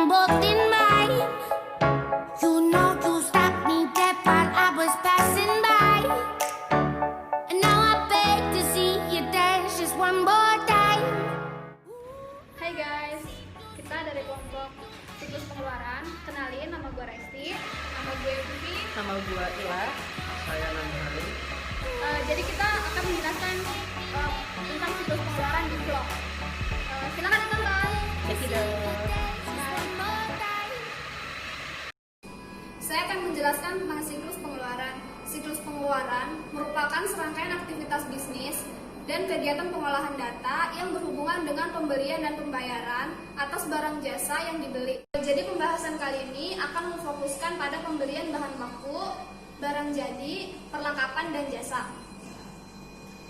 both in mine. You know you stopped me dead while I was passing by. And now I beg to see you dance just one more time. Hai guys, kita dari kelompok siklus pengeluaran. Kenalin, nama gue Resti, nama gue Vivi, Nama gua Ila. Saya Nani. jadi kita akan menjelaskan tentang siklus pengeluaran di vlog. Silakan ditonton. Saya akan menjelaskan tentang siklus pengeluaran. Siklus pengeluaran merupakan serangkaian aktivitas bisnis dan kegiatan pengolahan data yang berhubungan dengan pembelian dan pembayaran atas barang jasa yang dibeli. Jadi pembahasan kali ini akan memfokuskan pada pembelian bahan baku, barang jadi, perlengkapan, dan jasa.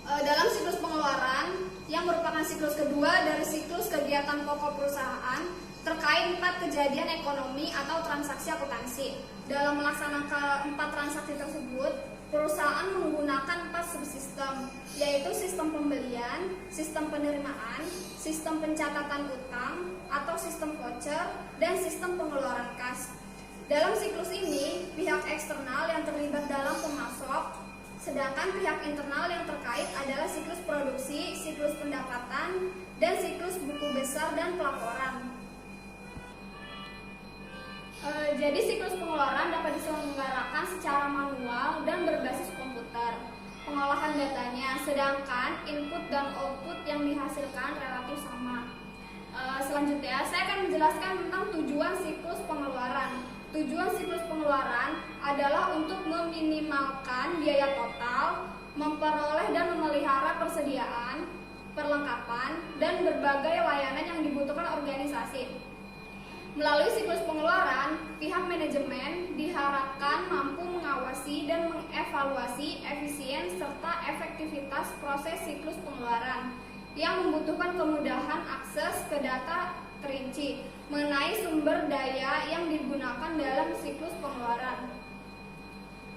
Dalam siklus pengeluaran, yang merupakan siklus kedua dari siklus kegiatan pokok perusahaan, terkait 4 kejadian ekonomi atau transaksi akuntansi. Dalam melaksanakan 4 transaksi tersebut, perusahaan menggunakan 4 subsistem, yaitu sistem pembelian, sistem penerimaan, sistem pencatatan utang atau sistem voucher, dan sistem pengeluaran kas. Dalam siklus ini, pihak eksternal yang terlibat dalam pemasok, sedangkan pihak internal yang terkait adalah siklus produksi, siklus pendapatan, dan siklus buku besar dan pelaporan. Jadi siklus pengeluaran dapat diselenggarakan secara manual dan berbasis komputer. Pengolahan datanya, sedangkan input dan output yang dihasilkan relatif sama. Selanjutnya, saya akan menjelaskan tentang tujuan siklus pengeluaran. Tujuan siklus pengeluaran adalah untuk meminimalkan biaya total, memperoleh dan memelihara persediaan, perlengkapan, dan berbagai layanan yang dibutuhkan organisasi. Melalui siklus pengeluaran, pihak manajemen diharapkan mampu mengawasi dan mengevaluasi efisien serta efektivitas proses siklus pengeluaran yang membutuhkan kemudahan akses ke data terinci mengenai sumber daya yang digunakan dalam siklus pengeluaran,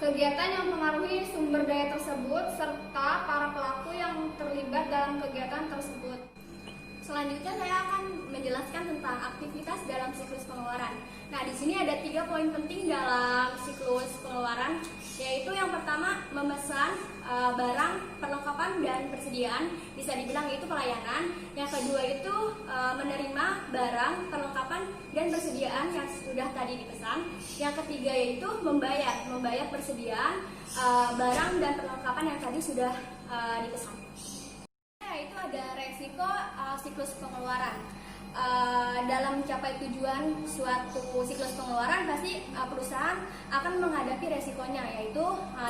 kegiatan yang mempengaruhi sumber daya tersebut, serta para pelaku yang terlibat dalam kegiatan tersebut. Selanjutnya saya akan menjelaskan tentang aktivitas dalam siklus pengeluaran. Nah, di sini ada 3 poin penting dalam siklus pengeluaran, yaitu yang pertama memesan barang, perlengkapan, dan persediaan, bisa dibilang itu pelayanan. Yang kedua itu menerima barang, perlengkapan, dan persediaan yang sudah tadi dipesan. Yang ketiga yaitu membayar persediaan barang dan perlengkapan yang tadi sudah dipesan. Itu ada resiko siklus pengeluaran. Dalam mencapai tujuan suatu siklus pengeluaran, pasti perusahaan akan menghadapi resikonya, yaitu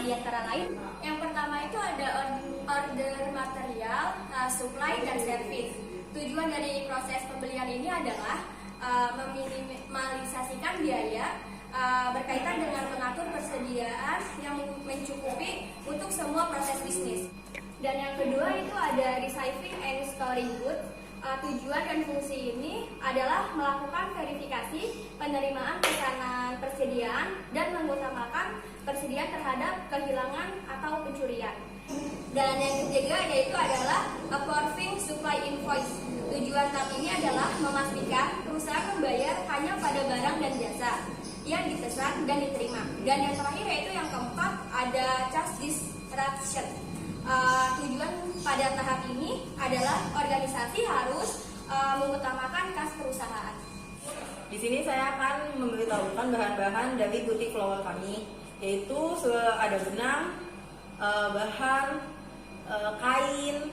di antara lain yang pertama itu ada order material, supply, dan service. Tujuan dari proses pembelian ini adalah meminimalisasikan biaya berkaitan dengan mengatur persediaan yang mencukupi untuk semua proses bisnis. Dan yang kedua itu ada receiving and storing goods. Tujuan dan fungsi ini adalah melakukan verifikasi penerimaan pesanan persediaan dan mengutamakan persediaan terhadap kehilangan atau pencurian. Dan yang ketiga yaitu adalah approving supply invoice. Tujuan tahap ini adalah memastikan perusahaan membayar hanya pada barang dan jasa yang dipesan dan diterima. Dan yang terakhir yaitu yang keempat ada cash disruption. Tujuan pada tahap ini adalah organisasi harus mengutamakan kas perusahaan. Di sini saya akan memberitahukan bahan-bahan dari butik flower kami, yaitu ada benang, bahan, kain,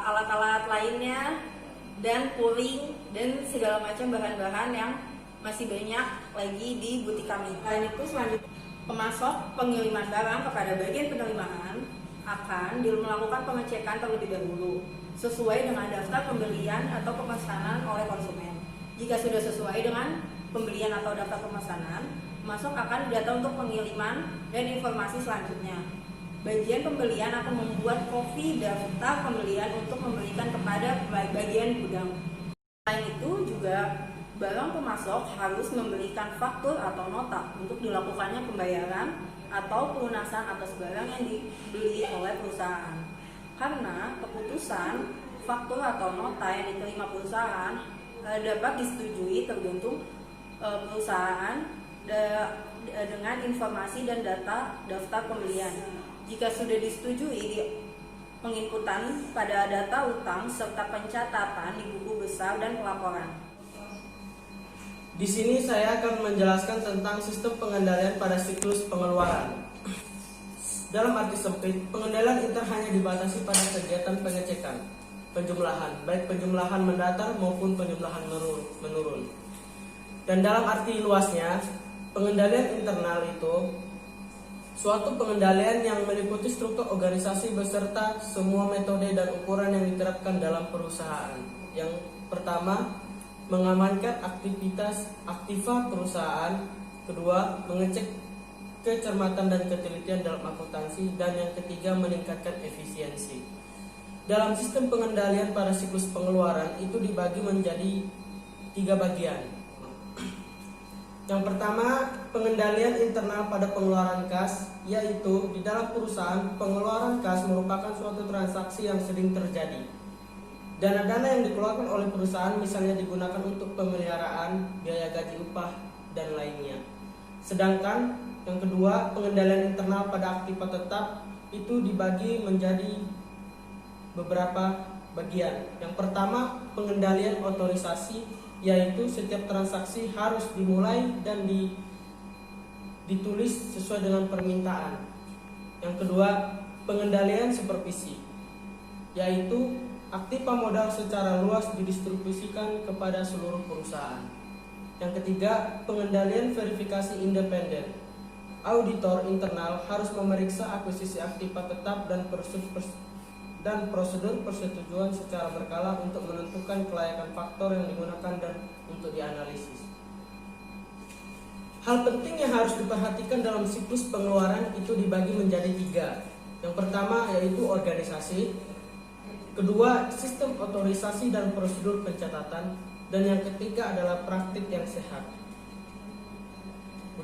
alat-alat lainnya, dan puring, dan segala macam bahan-bahan yang masih banyak lagi di butik kami. Selain itu, selanjutnya pemasok pengiriman barang kepada bagian penerimaan akan melakukan pengecekan terlebih dahulu sesuai dengan daftar pembelian atau pemesanan oleh konsumen. Jika sudah sesuai dengan pembelian atau daftar pemesanan, pemasok akan didata untuk pengiriman dan informasi selanjutnya. Bagian pembelian akan membuat kopi daftar pembelian untuk memberikan kepada bagian gudang. Selain itu juga barang pemasok harus memberikan faktur atau nota untuk dilakukannya pembayaran atau pelunasan atas barang yang dibeli oleh perusahaan. Karena keputusan faktur atau nota yang diterima perusahaan dapat disetujui tergantung perusahaan dengan informasi dan data daftar pembelian. Jika sudah disetujui, penginputan pada data utang serta pencatatan di buku besar dan pelaporan. Di sini saya akan menjelaskan tentang sistem pengendalian pada siklus pengeluaran. Dalam arti sempit, pengendalian intern hanya dibatasi pada kegiatan pengecekan, penjumlahan, baik penjumlahan mendatar maupun penjumlahan menurun. Dan dalam arti luasnya, pengendalian internal itu suatu pengendalian yang meliputi struktur organisasi beserta semua metode dan ukuran yang diterapkan dalam perusahaan. Yang pertama, mengamankan aktiva perusahaan. Kedua, mengecek kecermatan dan ketelitian dalam akuntansi. Dan yang ketiga, meningkatkan efisiensi. Dalam sistem pengendalian pada siklus pengeluaran itu dibagi menjadi 3 bagian. Yang pertama, pengendalian internal pada pengeluaran kas, yaitu di dalam perusahaan pengeluaran kas merupakan suatu transaksi yang sering terjadi. Dana-dana yang dikeluarkan oleh perusahaan misalnya digunakan untuk pemeliharaan, biaya gaji upah, dan lainnya. Sedangkan yang kedua, pengendalian internal pada aktiva tetap itu dibagi menjadi beberapa bagian. Yang pertama, pengendalian otorisasi, yaitu setiap transaksi harus dimulai dan ditulis sesuai dengan permintaan. Yang kedua, pengendalian supervisi, yaitu aktiva modal secara luas didistribusikan kepada seluruh perusahaan. Yang ketiga, pengendalian verifikasi independen. Auditor internal harus memeriksa akuisisi aktiva tetap dan prosedur persetujuan secara berkala untuk menentukan kelayakan faktor yang digunakan dan untuk dianalisis. Hal penting yang harus diperhatikan dalam siklus pengeluaran itu dibagi menjadi 3. Yang pertama yaitu organisasi, kedua sistem otorisasi dan prosedur pencatatan, dan yang ketiga adalah praktik yang sehat.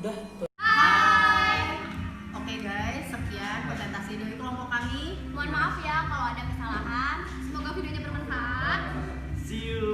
Udah? Oke guys, sekian presentasi dari kelompok kami. Mohon maaf ya kalau ada kesalahan. Semoga videonya bermanfaat. See you.